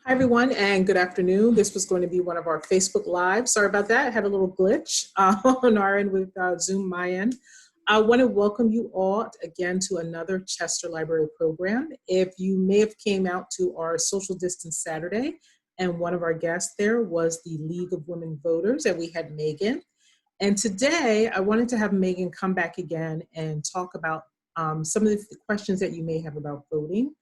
Hi, everyone, and good afternoon. This was going to be one of our Facebook Live. Sorry about that. I had a little glitch on our end with Zoom, my end. I want to welcome you all again to another Chester Library program. If you may have came out to our social distance Saturday, and one of our guests there was the League of Women Voters, and we had Megan. And today, I wanted to have Megan come back again and talk about some of the questions that you may have about voting.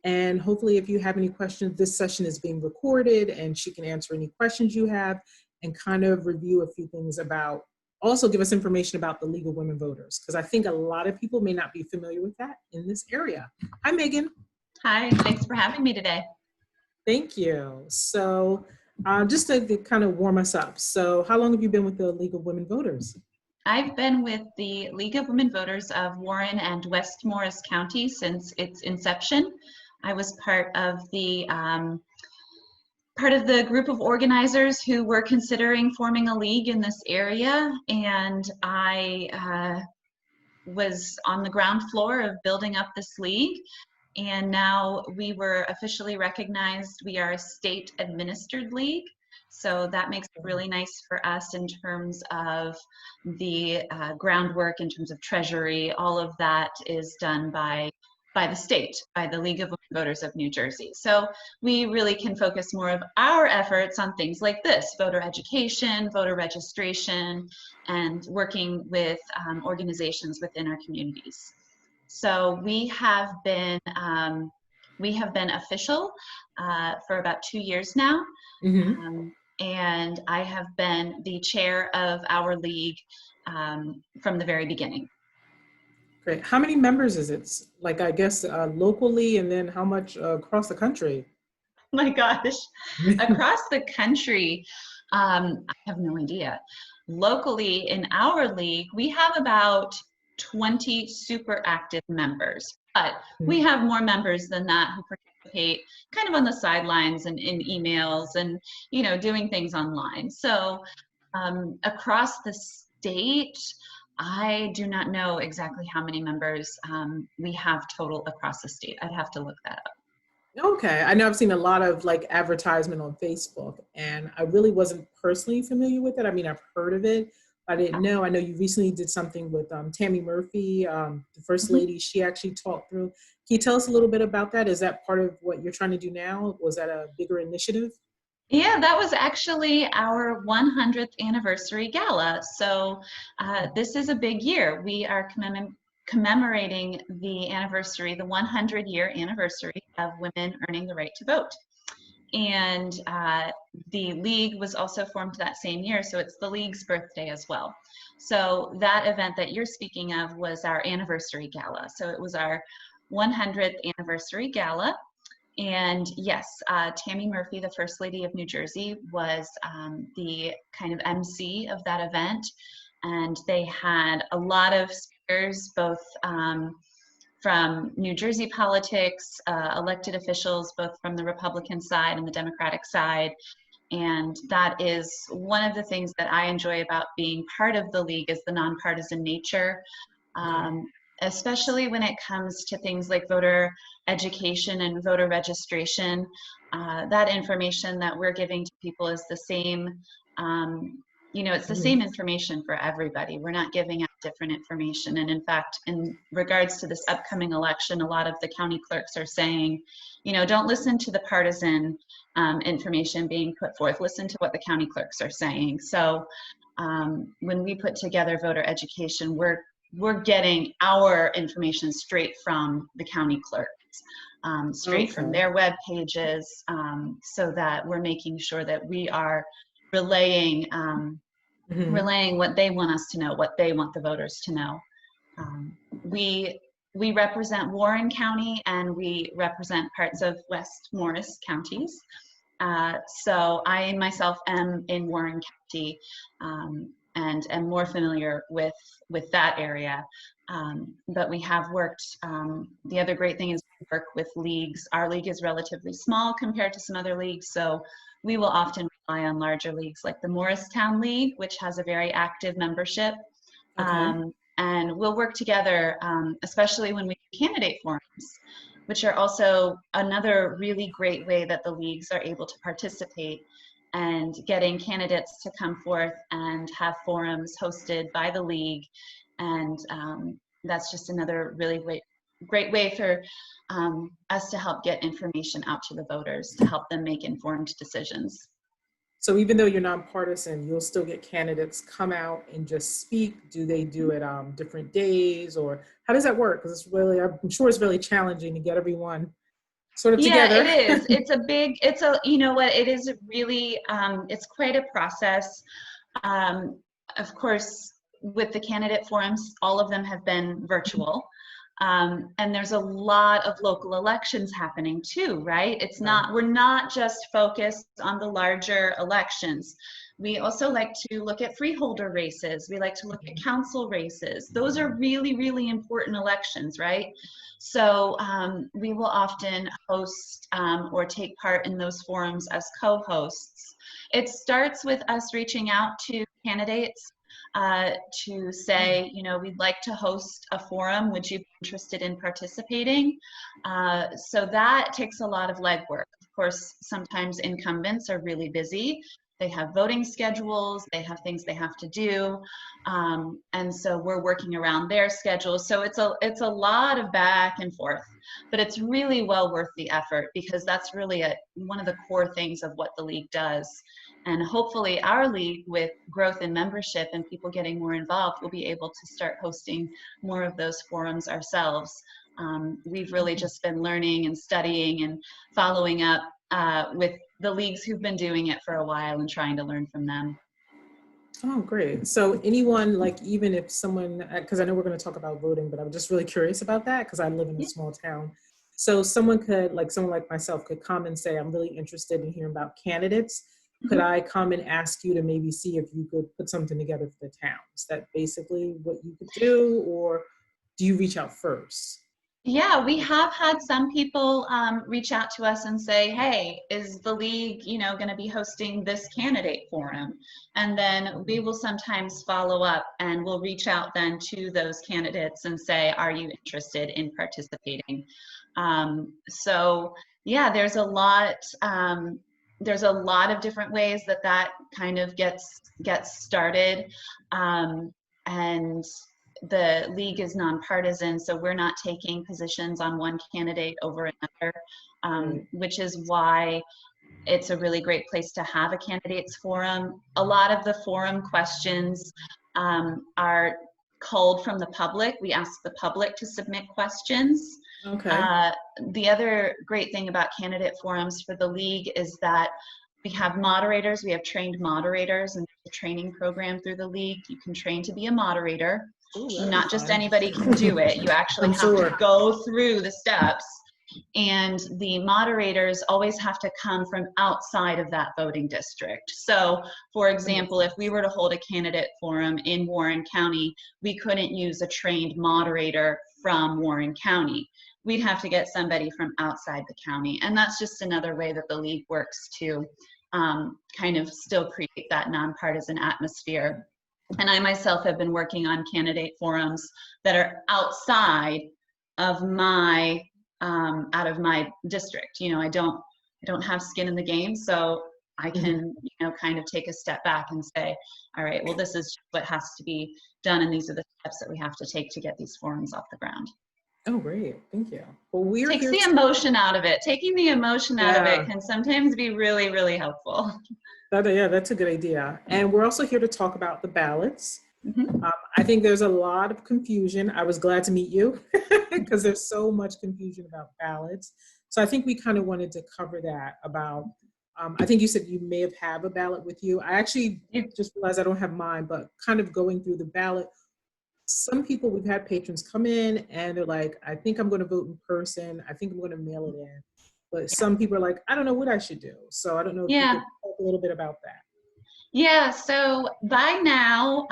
And hopefully, if you have any questions, this session is being recorded and she can answer any questions you have and kind of review a few things about, also give us information about the League of Women Voters, because I think a lot of people may not be familiar with that in this area. Hi, Megan. Hi, thanks for having me today. Thank you. So just to kind of warm us up. So how long have you been with the League of Women Voters? I've been with the League of Women Voters of Warren and West Morris County since its inception. I was part of the group of organizers who were considering forming a league in this area, and I was on the ground floor of building up this league. And now we were officially recognized. We are a state administered league. So that makes it really nice for us in terms of the groundwork, in terms of treasury. All of that is done by the state, by the League of Women Voters of New Jersey. So we really can focus more of our efforts on things like this: voter education, voter registration, and working with organizations within our communities. So we have been official for about 2 years now. Mm-hmm. And I have been the chair of our league from the very beginning. Great. How many members is it? Like, I guess locally, and then how much across the country? My gosh, across the country, I have no idea. Locally in our league, we have about 20 super active members, but we have more members than that who participate kind of on the sidelines and in emails and, doing things online. So across the state, I do not know exactly how many members we have total across the state. I'd have to look that up. Okay, I know I've seen a lot of like advertisement on Facebook, and I really wasn't personally familiar with it. I mean, I've heard of it. I didn't know. I know you recently did something with Tammy Murphy, the First Lady. She actually talked through. Can you tell us a little bit about that? Is that part of what you're trying to do now? Was that a bigger initiative? Yeah, that was actually our 100th anniversary gala. So this is a big year. We are commemorating the anniversary, the 100-year anniversary of women earning the right to vote. And the league was also formed that same year, so it's the league's birthday as well. So that event that you're speaking of was our anniversary gala. So it was our 100th anniversary gala. And yes, Tammy Murphy, the First Lady of New Jersey, was the kind of MC of that event. And they had a lot of speakers, both from New Jersey politics, elected officials, both from the Republican side and the Democratic side. And that is one of the things that I enjoy about being part of the league, is the nonpartisan nature. Especially when it comes to things like voter education and voter registration. That information that we're giving to people is the same, it's the same information for everybody. We're not giving out different information. And in fact, in regards to this upcoming election, a lot of the county clerks are saying, don't listen to the partisan information being put forth, listen to what the county clerks are saying. So when we put together voter education, we're getting our information straight from the county clerks, straight from their web pages, so that we're making sure that we are relaying relaying what they want us to know, what they want the voters to know. We represent Warren County, and we represent parts of West Morris counties. So I myself am in Warren County, and am more familiar with that area. But we have worked, the other great thing is we work with leagues. Our league is relatively small compared to some other leagues, so we will often rely on larger leagues like the Morristown League, which has a very active membership. And we'll work together, especially when we do candidate forums. which are also another really great way that the leagues are able to participate, and getting candidates to come forth and have forums hosted by the league. And that's just another really great way for us to help get information out to the voters to help them make informed decisions. So even though you're nonpartisan, you'll still get candidates come out and just speak. Do they do it different days, or how does that work? Because it's really, I'm sure it's really challenging to get everyone sort of Yeah, together. it is. You know what, it is really, it's quite a process. Of course, with the candidate forums, all of them have been virtual. And there's a lot of local elections happening too, right? We're not just focused on the larger elections. We also like to look at freeholder races. We like to look at council races. Those are really, really important elections, right? So we will often host or take part in those forums as co-hosts. It starts with us reaching out to candidates to say, you know, we'd like to host a forum. Would you be interested in participating? So that takes a lot of legwork. Of course, sometimes incumbents are really busy. They have voting schedules, they have things they have to do. And so we're working around their schedules. So it's a lot of back and forth, but it's really well worth the effort, because that's really one of the core things of what the league does. And hopefully our league, with growth in membership and people getting more involved, will be able to start hosting more of those forums ourselves. We've really just been learning and studying and following up with the leagues who've been doing it for a while and trying to learn from them. Oh, great. So anyone, like, even if someone, because I know we're going to talk about voting, but I'm just really curious about that because I live in a small town. So someone like myself could come and say, I'm really interested in hearing about candidates. Could I come and ask you to maybe see if you could put something together for the town? Is that basically what you could do, or do you reach out first? Yeah, we have had some people reach out to us and say, hey, is the league, you know, going to be hosting this candidate forum? And then we will sometimes follow up, and we'll reach out then to those candidates and say, are you interested in participating? So yeah, there's a lot of different ways that kind of gets started. And the league is nonpartisan, so we're not taking positions on one candidate over another, which is why it's a really great place to have a candidates forum. A lot of the forum questions are culled from the public. We ask the public to submit questions. Okay. The other great thing about candidate forums for the league is that we have moderators. We have trained moderators, and there's a training program through the league. You can train to be a moderator. Ooh, Not just anybody can do it. You actually have to go through the steps, and the moderators always have to come from outside of that voting district. So for example, if we were to hold a candidate forum in Warren County, we couldn't use a trained moderator from Warren County. We'd have to get somebody from outside the county. And that's just another way that the league works to kind of still create that nonpartisan atmosphere. And I myself have been working on candidate forums that are outside of my out of my district. You know, I don't have skin in the game, so I can, you know, kind of take a step back and say, all right, well, this is what has to be done, and these are the steps that we have to take to get these forums off the ground. Oh, great. Thank you. Well, we're Takes here the emotion out of it. Taking the emotion out of it can sometimes be really, really helpful. Yeah, that's a good idea. And we're also here to talk about the ballots. I think there's a lot of confusion. I was glad to meet you because there's so much confusion about ballots. So I think we kind of wanted to cover that about, I think you said you may have a ballot with you. I actually just realized I don't have mine, but kind of going through the ballot, some people, we've had patrons come in and they're like, I think I'm going to vote in person. I think I'm going to mail it in. But some people are like, I don't know what I should do. So I don't know if you could talk a little bit about that. Yeah, so by now,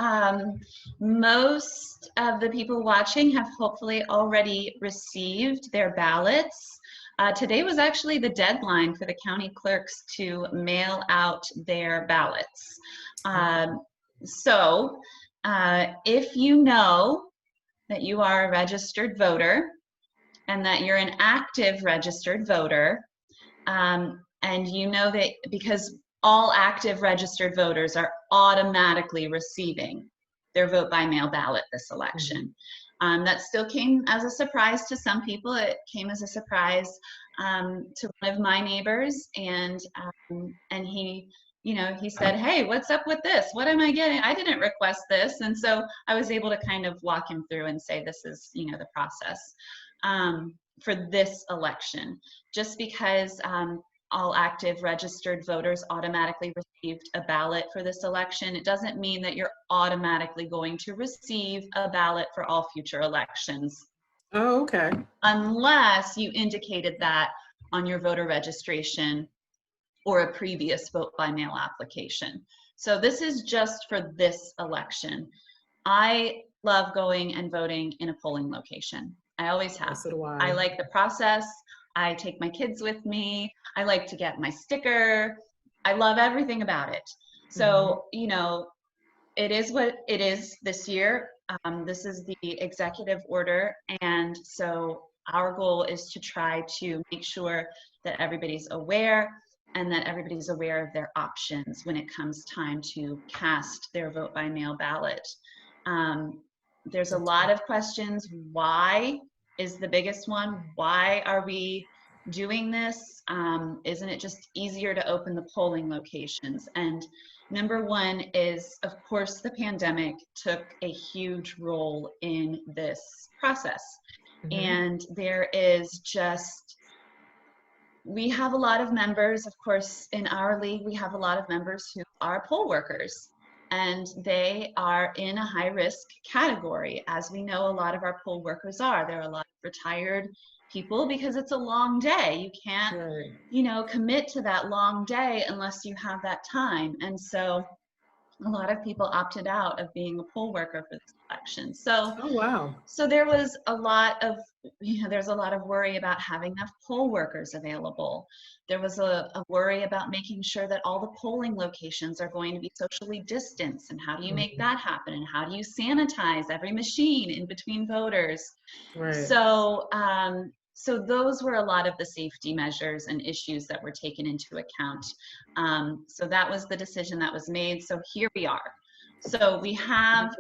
most of the people watching have hopefully already received their ballots. Today was actually the deadline for the county clerks to mail out their ballots. So if you know that you are a registered voter and that you're an active registered voter. And you know that because all active registered voters are automatically receiving their vote by mail ballot this election. That still came as a surprise to some people. It came as a surprise to one of my neighbors, and he, you know, he said, "Hey, what's up with this? What am I getting? I didn't request this." And so I was able to kind of walk him through and say, "This is, you know, the process for this election." Just because all active registered voters automatically received a ballot for this election, it doesn't mean that you're automatically going to receive a ballot for all future elections. Oh, okay. Unless you indicated that on your voter registration or a previous vote by mail application. So this is just for this election. I love going and voting in a polling location. I always have. So do I like the process. I take my kids with me. I like to get my sticker. I love everything about it. So, you know, it is what it is this year. This is the executive order. And so our goal is to try to make sure that everybody's aware and that everybody's aware of their options when it comes time to cast their vote by mail ballot. There's a lot of questions. Why is the biggest one? Why are we doing this? Isn't it just easier to open the polling locations? And number one is, of course, the pandemic took a huge role in this process. And there is just, we have a lot of members, of course, in our league, we have a lot of members who are poll workers. And they are in a high risk category. As we know, a lot of our poll workers are. There are a lot of retired people because it's a long day. You can't, you know, commit to that long day unless you have that time. And so a lot of people opted out of being a poll worker for this election. So, oh, wow. So there was a lot of, you know, there's a lot of worry about having enough poll workers available. There was a worry about making sure that all the polling locations are going to be socially distanced, and how do you make that happen, and how do you sanitize every machine in between voters. So so those were a lot of the safety measures and issues that were taken into account. So that was the decision that was made. So here we are. So we have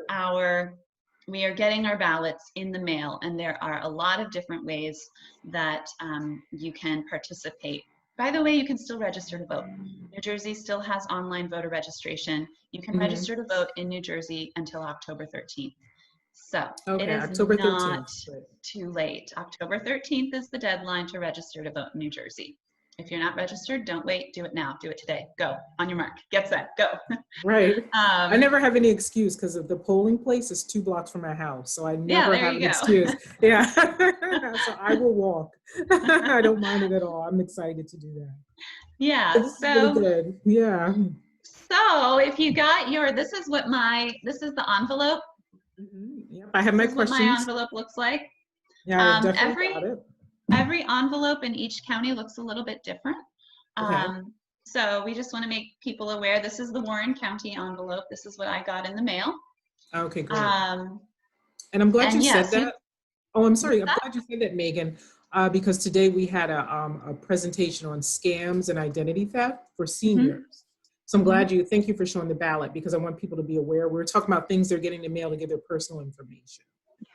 we are getting our ballots in the mail, and there are a lot of different ways that you can participate. By the way, you can still register to vote. New Jersey still has online voter registration. You can register to vote in New Jersey until October 13th. So it is October not 13th. too late. October 13th is the deadline to register to vote in New Jersey. If you're not registered, don't wait. Do it now. Do it today. Go. On your mark. Get set. Go. Right. I never have any excuse because of the polling place is 2 blocks from my house. So I never have an excuse. Yeah. So I will walk. I don't mind it at all. I'm excited to do that. Yeah. This is really good. Yeah. So if you got this is the envelope. Yep. I have my questions. What my envelope looks like. Yeah, I definitely got it. Every envelope in each county looks a little bit different. So we just want to make people aware, this is the Warren County envelope. This is what I got in the mail. Okay, great. And I'm glad you said that. Oh, I'm sorry. I'm glad you said that, Megan, because today we had a presentation on scams and identity theft for seniors. So I'm glad thank you for showing the ballot, because I want people to be aware. We're talking about things they're getting in the mail to give their personal information.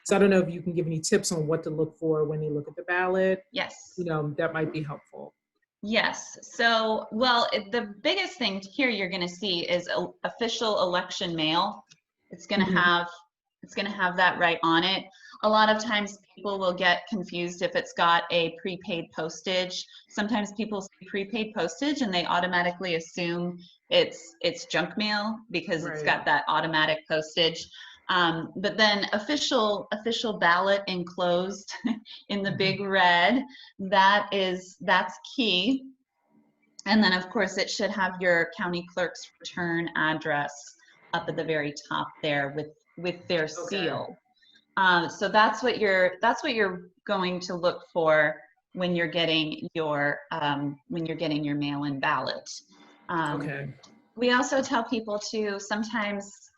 So I don't know if you can give any tips on what to look for when they look at the ballot. Yes. You know, that might be helpful. Yes. So, well, the biggest thing here you're going to see is official election mail. It's going to have that right on it. A lot of times people will get confused if it's got a prepaid postage. Sometimes people see prepaid postage and they automatically assume it's junk mail because it's got that automatic postage. But then official ballot enclosed in the big red, that's key. And then of course it should have your county clerk's return address up at the very top there with their seal. So that's what you're going to look for when you're getting your mail-in ballot. We also tell people to sometimes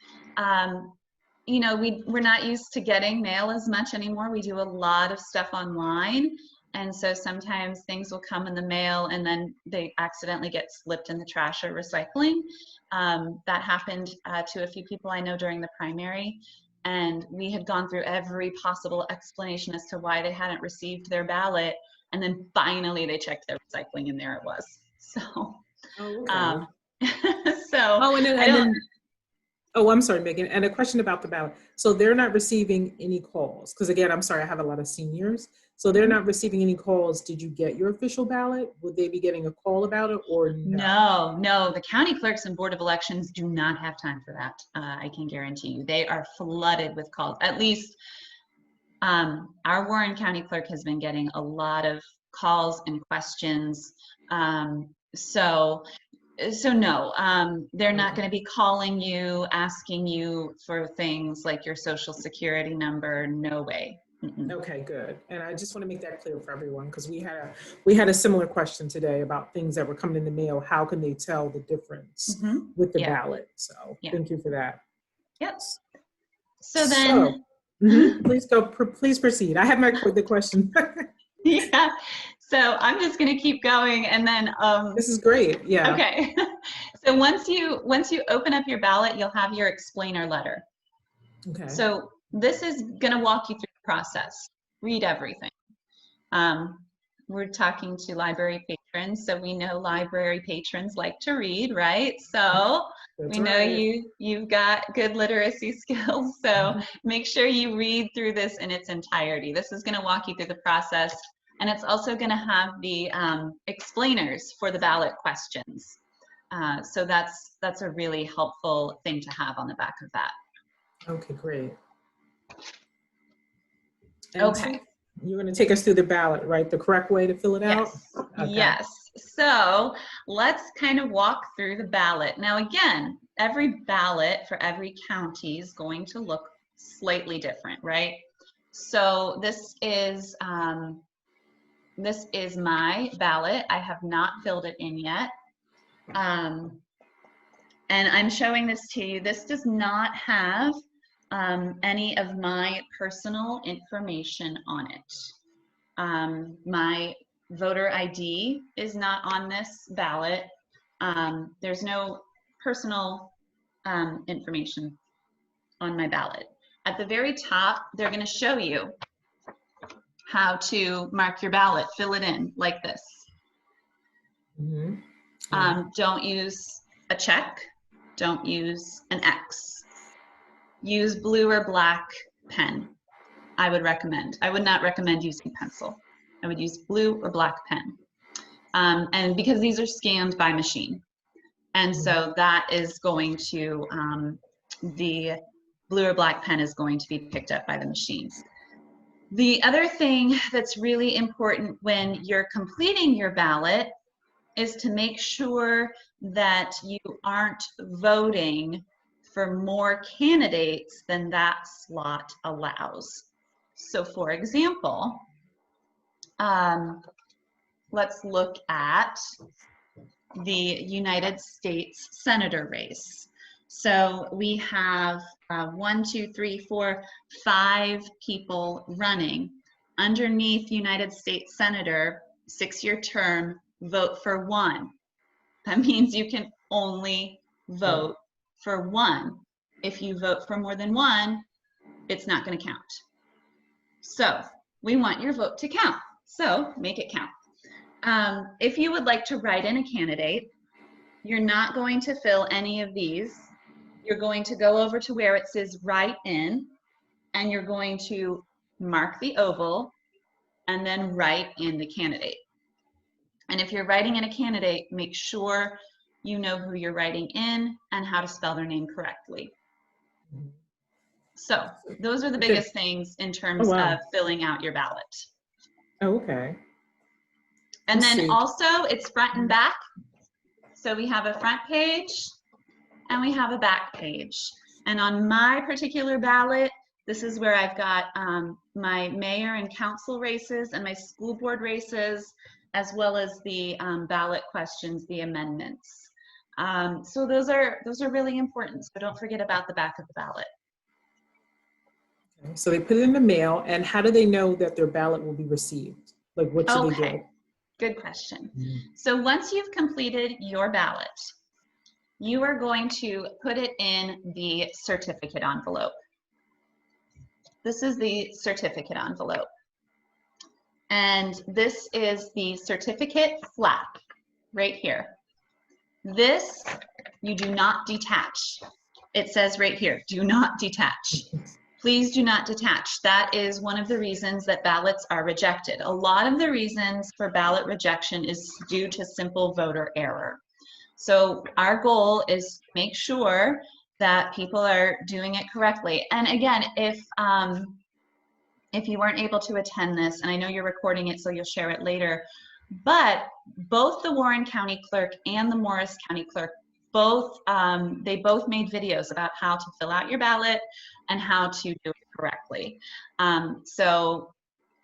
you know, we're not used to getting mail as much anymore. We do a lot of stuff online. And so sometimes things will come in the mail and then they accidentally get slipped in the trash or recycling. That happened to a few people I know during the primary. And we had gone through every possible explanation as to why they hadn't received their ballot. And then finally they checked their recycling and there it was. So, Oh, okay. so Oh, and then, I don't, oh, I'm sorry, Megan. And a question about the ballot. So they're not receiving any calls? Because again, I'm sorry, I have a lot of seniors. So they're not receiving any calls. Did you get your official ballot? Would they be getting a call about it or no? no, the county clerks and board of elections do not have time for that. I can guarantee you. They are flooded with calls. At least our Warren County clerk has been getting a lot of calls and questions. So no, they're not going to be calling you, asking you for things like your social security number. No way. Mm-mm. Okay, good. And I just want to make that clear for everyone because we had a similar question today about things that were coming in the mail. How can they tell the difference with the ballot? So thank you for that. Yep. So then, please proceed. I have the question. yeah. So I'm just going to keep going, and then this is great. Yeah. Okay. So once you open up your ballot, you'll have your explainer letter. Okay. So this is going to walk you through the process. Read everything. We're talking to library patrons, so we know library patrons like to read, right? So That's we know right. you've got good literacy skills. So make sure you read through this in its entirety. This is going to walk you through the process. And it's also going to have the explainers for the ballot questions. So that's a really helpful thing to have on the back of that. Okay, great. And okay. You're going to take us through the ballot, right? The correct way to fill it out? Yes. Okay. Yes. So let's kind of walk through the ballot. Now, again, every ballot for every county is going to look slightly different, right? So this is my ballot. I have not filled it in yet. And I'm showing this to you. This does not have any of my personal information on it. My voter ID is not on this ballot. There's no personal information on my ballot. At the very top, they're going to show you how to mark your ballot, fill it in like this. Don't use a check, don't use an X. Use blue or black pen, I would recommend. I would not recommend using pencil. I would use blue or black pen. And because these are scanned by machine. And so that is going to, the blue or black pen is going to be picked up by the machine. The other thing that's really important when you're completing your ballot is to make sure that you aren't voting for more candidates than that slot allows. So for example, let's look at the United States Senator race. So we have 5 people running. Underneath United States Senator, 6-year term, vote for 1. That means you can only vote for 1. If you vote for more than 1, it's not going to count. So we want your vote to count. So make it count. If you would like to write in a candidate, you're not going to fill any of these. You're going to go over to where it says write in, and you're going to mark the oval and then write in the candidate. And if you're writing in a candidate, make sure you know who you're writing in and how to spell their name correctly. So those are the biggest things in terms of filling out your ballot. Oh, okay. And then also it's front and back. So we have a front page and we have a back page. And on my particular ballot, this is where I've got my mayor and council races and my school board races, as well as the ballot questions, the amendments. So those are really important. So don't forget about the back of the ballot. Okay. So they put it in the mail, and how do they know that their ballot will be received? Like, what should they do? Okay, good question. So once you've completed your ballot, you are going to put it in the certificate envelope. This is the certificate envelope. And this is the certificate flap right here. This, you do not detach. It says right here, do not detach. Please do not detach. That is one of the reasons that ballots are rejected. A lot of the reasons for ballot rejection is due to simple voter error. So our goal is to make sure that people are doing it correctly. And again, if you weren't able to attend this, and I know you're recording it, so you'll share it later, but both the Warren County Clerk and the Morris County Clerk, they both made videos about how to fill out your ballot and how to do it correctly. So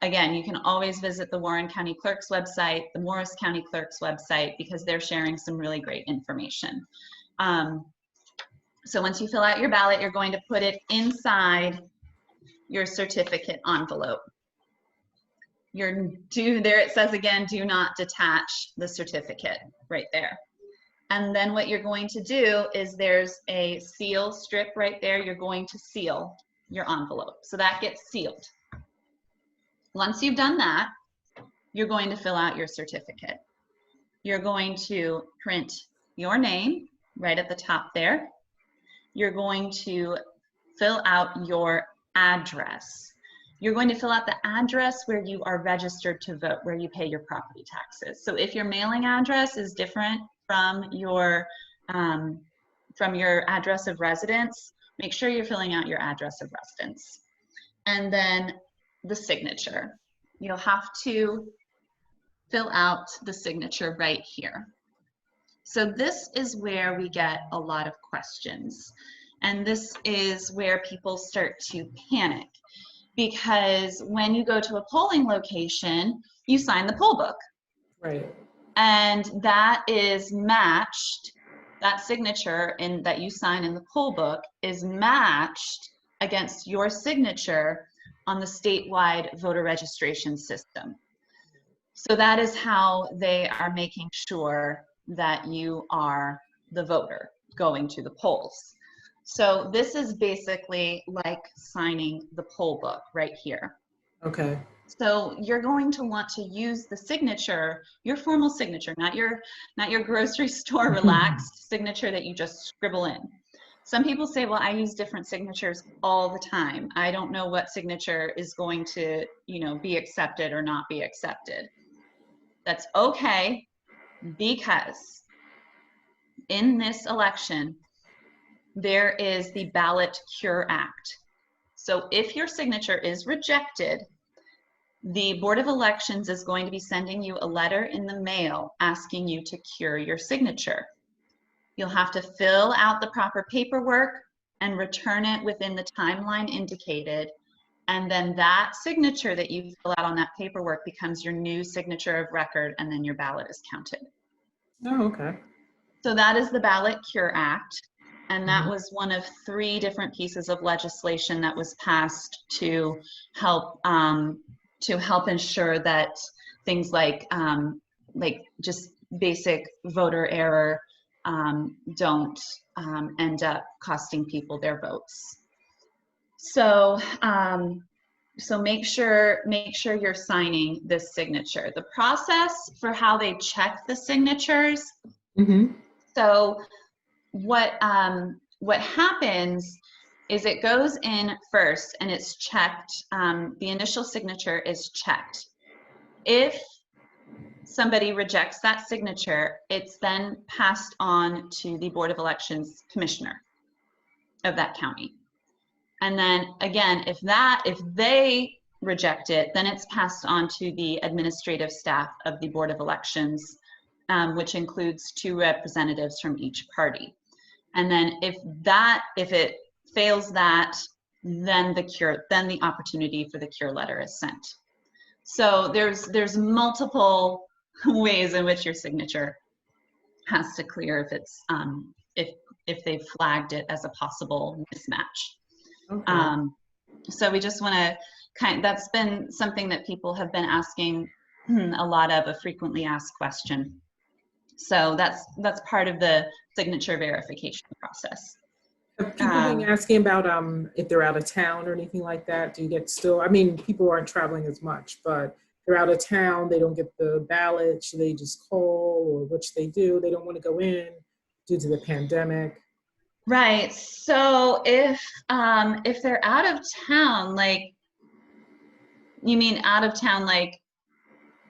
again, you can always visit the Warren County Clerk's website, the Morris County Clerk's website, because they're sharing some really great information. So once you fill out your ballot, you're going to put it inside your certificate envelope. There it says again, do not detach the certificate right there. And then what you're going to do is there's a seal strip right there. You're going to seal your envelope. So that gets sealed. Once you've done that, you're going to fill out your certificate. You're going to print your name right at the top there. You're going to fill out your address. You're going to fill out the address where you are registered to vote, where you pay your property taxes. So if your mailing address is different from your address of residence, make sure you're filling out your address of residence. And then the signature. You'll have to fill out the signature right here. So this is where we get a lot of questions. And this is where people start to panic, because when you go to a polling location, you sign the poll book. Right. And that is matched, that signature that you sign in the poll book is matched against your signature on the statewide voter registration system. So that is how they are making sure that you are the voter going to the polls. So this is basically like signing the poll book right here. Okay. So you're going to want to use the signature, your formal signature, not your grocery store relaxed signature that you just scribble in. Some people say, well, I use different signatures all the time. I don't know what signature is going to, be accepted or not be accepted. That's okay, because in this election, there is the Ballot Cure Act. So if your signature is rejected, the Board of Elections is going to be sending you a letter in the mail asking you to cure your signature. You'll have to fill out the proper paperwork and return it within the timeline indicated. And then that signature that you fill out on that paperwork becomes your new signature of record, and then your ballot is counted. Oh, okay. So that is the Ballot Cure Act. And that was one of 3 different pieces of legislation that was passed to help ensure that things like just basic voter error don't end up costing people their votes. So so make sure you're signing this signature. The process for how they check the signatures. So what happens is it goes in first and it's checked. The initial signature is checked. If somebody rejects that signature, it's then passed on to the Board of Elections commissioner of that county. And then again, if they reject it, then it's passed on to the administrative staff of the Board of Elections, which includes 2 representatives from each party. And then if it fails that, then the opportunity for the cure letter is sent. So there's multiple ways in which your signature has to clear if it's if they've flagged it as a possible mismatch. Okay. So we just want to that's been something that people have been asking a lot of, a frequently asked question. So that's part of the signature verification process. Have people been asking about if they're out of town or anything like that? Do you get still? I mean, people aren't traveling as much, but they're out of town. They don't get the ballot. Should they just call, or which they do? They don't want to go in due to the pandemic. Right. So if they're out of town, like, you mean out of town, like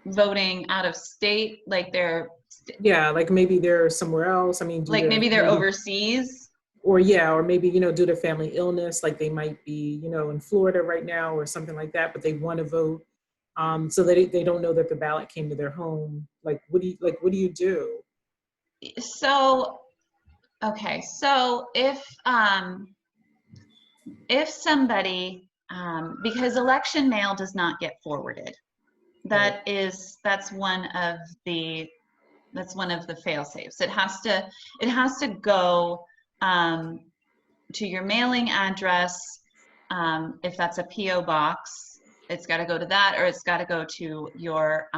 voting out of state, like they're Yeah, like maybe they're somewhere else. I mean, like maybe they're overseas. Or yeah, or maybe, due to family illness, like they might be, in Florida right now or something like that, but they want to vote. So they don't know that the ballot came to their home. Like, what do you do? So, okay. So if somebody, because election mail does not get forwarded, that's one of the fail safes. It has to go to your mailing address. If that's a PO box, it's got to go to that, or it's got to go to your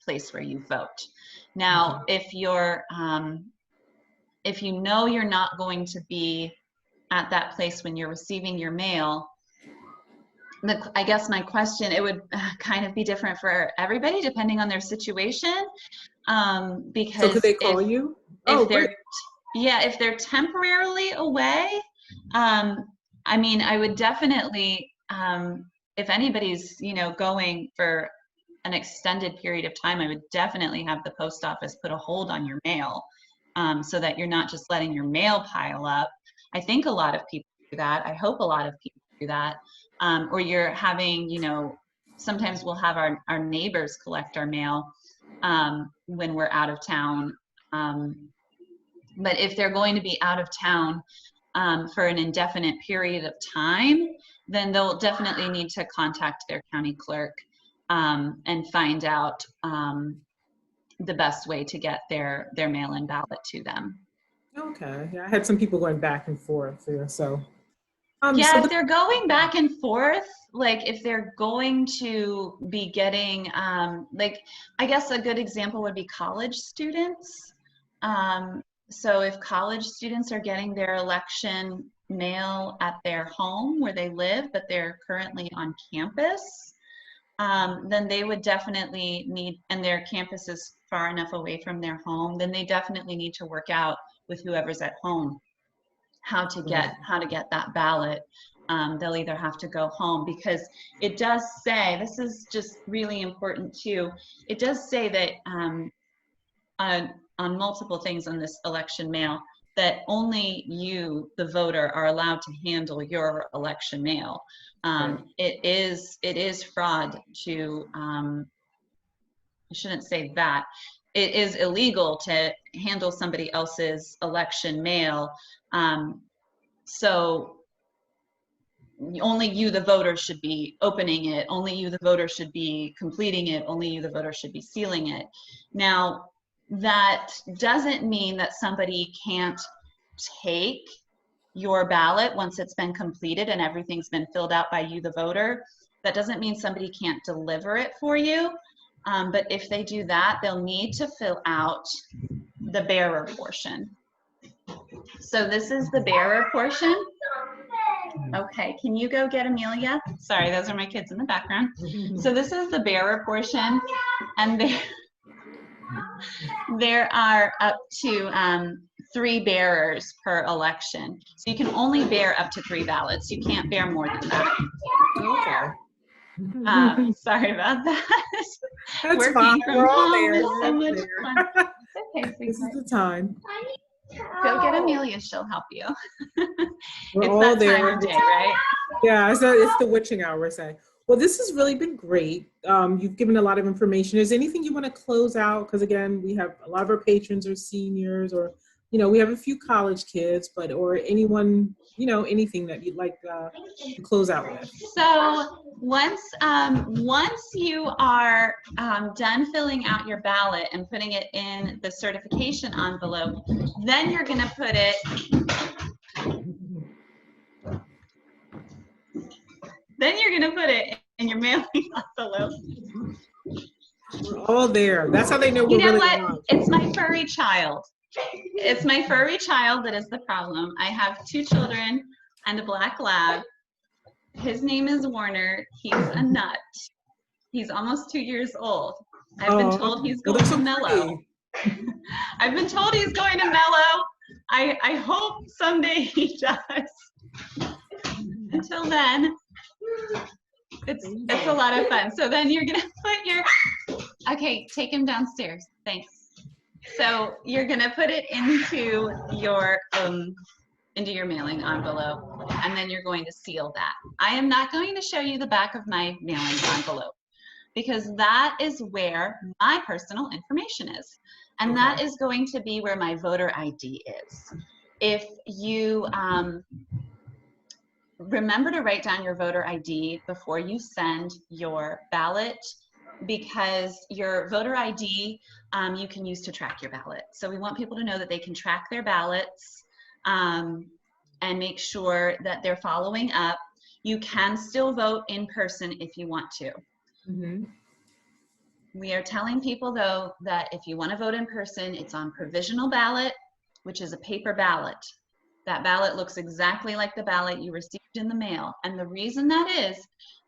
place where you vote. Now, if you're if you know you're not going to be at that place when you're receiving your mail, I guess my question, it would kind of be different for everybody depending on their situation. Because so could they call you? If they're, yeah, if they're temporarily away, I mean, I would definitely, if anybody's, going for an extended period of time, I would definitely have the post office put a hold on your mail, so that you're not just letting your mail pile up. I think a lot of people do that. I hope a lot of people do that. Or you're having, sometimes we'll have our neighbors collect our mail when we're out of town. But if they're going to be out of town for an indefinite period of time, then they'll definitely need to contact their county clerk and find out the best way to get their mail-in ballot to them. Okay. Yeah, I had some people going back and forth there, so. Yeah, if they're going back and forth, like if they're going to be getting, like, I guess a good example would be college students. So if college students are getting their election mail at their home where they live, but they're currently on campus, then they would definitely need, and their campus is far enough away from their home, then they definitely need to work out with whoever's at home how to get that ballot. They'll either have to go home, because it does say, this is just really important too, it does say that on multiple things on this election mail, that only you, the voter, are allowed to handle your election mail. It is fraud to, I shouldn't say that, it is illegal to handle somebody else's election mail. So only you, the voter, should be opening it. Only you, the voter, should be completing it. Only you, the voter, should be sealing it. Now, that doesn't mean that somebody can't take your ballot once it's been completed and everything's been filled out by you, the voter. That doesn't mean somebody can't deliver it for you. But if they do that, they'll need to fill out the bearer portion. So this is the bearer portion. Okay, can you go get Amelia? Sorry, those are my kids in the background. So this is the bearer portion, and there are up to 3 bearers per election. So you can only bear up to 3 ballots. You can't bear more than that. Okay. Sorry about that. That's Working fine. from We're all home there. is so much fun. It's okay, This is sweetheart. the time. Go get Amelia, she'll help you. We're It's all that there. time of day, right? Yeah, it's the witching hour, say. Well, this has really been great. You've given a lot of information. Is there anything you want to close out? Because again, we have a lot of our patrons are seniors, or we have a few college kids, or anyone, anything that you'd like to close out with. So once you are done filling out your ballot and putting it in the certification envelope, then you're going to put it Then you're gonna put it in your mailing envelope. We're all there. That's how they know You we're know really what? on. It's my furry child. It's my furry child that is the problem. I have 2 children and a black lab. His name is Warner. He's a nut. He's almost 2 years old. I've been told he's going to mellow. I've been told he's going to mellow. I hope someday he does. Until then, it's a lot of fun. So then you're gonna put your, okay, take him downstairs. Thanks. So you're gonna put it into your mailing envelope, and then you're going to seal that. I am not going to show you the back of my mailing envelope because that is where my personal information is. And that is going to be where my voter ID is. If you remember to write down your voter ID before you send your ballot, because your voter ID you can use to track your ballot. So we want people to know that they can track their ballots and make sure that they're following up. You can still vote in person if you want to. Mm-hmm. We are telling people, though, that if you want to vote in person, it's on provisional ballot, which is a paper ballot. That ballot looks exactly like the ballot you received in the mail. And the reason that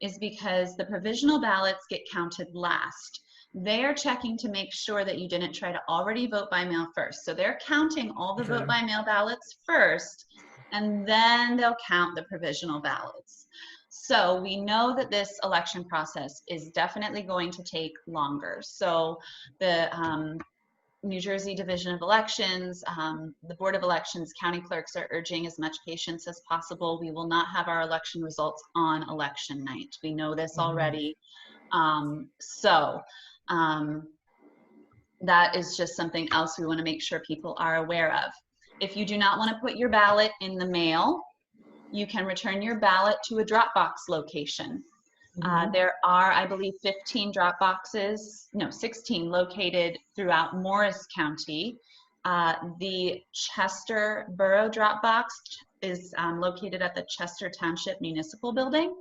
is because the provisional ballots get counted last. They're checking to make sure that you didn't try to already vote by mail first. So they're counting all the vote by mail ballots first, and then they'll count the provisional ballots. So we know that this election process is definitely going to take longer. So the New Jersey Division of Elections, the Board of Elections, county clerks are urging as much patience as possible. We will not have our election results on election night. We know this already. That is just something else we want to make sure people are aware of. If you do not want to put your ballot in the mail, you can return your ballot to a Dropbox location. There are, I believe, 16 located throughout Morris County. The Chester Borough Dropbox is located at the Chester Township Municipal Building.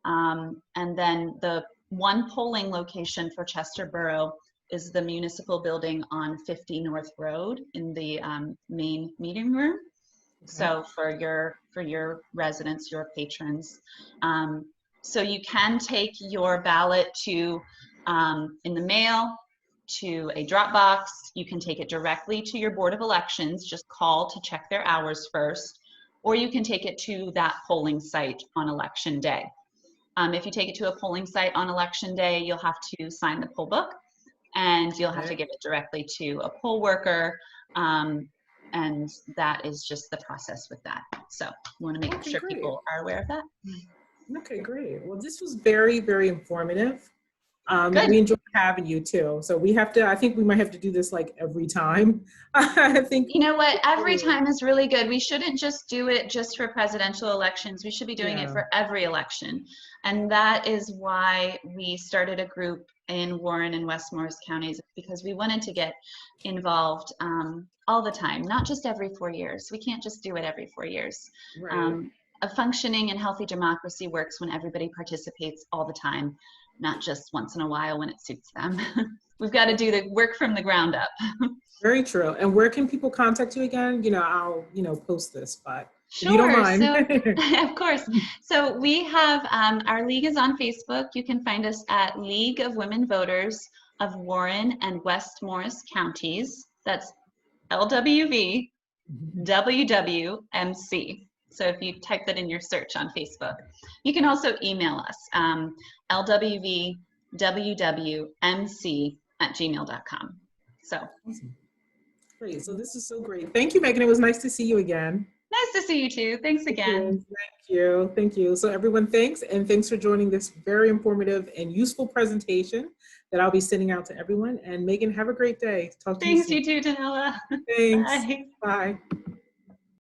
And then the one polling location for Chester Borough is the municipal building on 50 North Road in the main meeting room. So for your residents, your patrons. So you can take your ballot to in the mail, to a Dropbox. You can take it directly to your Board of Elections, just call to check their hours first, or you can take it to that polling site on election day. If you take it to a polling site on election day, you'll have to sign the poll book, and you'll have to give it directly to a poll worker. And that is just the process with that. So we want to make sure people are aware of that. Okay, great. Well, this was very, very informative. Good. We enjoyed having you too. So I think we might have to do this like every time. I think. You know what? Every time is really good. We shouldn't just do it just for presidential elections. We should be doing it for every election. And that is why we started a group in Warren and West Morris counties, because we wanted to get involved all the time, not just every 4 years. We can't just do it every 4 years. Right. A functioning and healthy democracy works when everybody participates all the time, not just once in a while when it suits them. We've got to do the work from the ground up. Very true. And where can people contact you again? I'll, post this, but sure. If you don't mind. So, of course. So we have, our league is on Facebook. You can find us at League of Women Voters of Warren and West Morris Counties. That's LWV WWMC. So if you type that in your search on Facebook. You can also email us, lwvwwmc@gmail.com. So. Awesome. Great. So this is so great. Thank you, Megan. It was nice to see you again. Nice to see you too. Thanks again. Thank you. Thank you. So everyone, thanks. And thanks for joining this very informative and useful presentation that I'll be sending out to everyone. And Megan, have a great day. Talk to you soon. Thanks, you too, Danella. Thanks. Bye. Bye.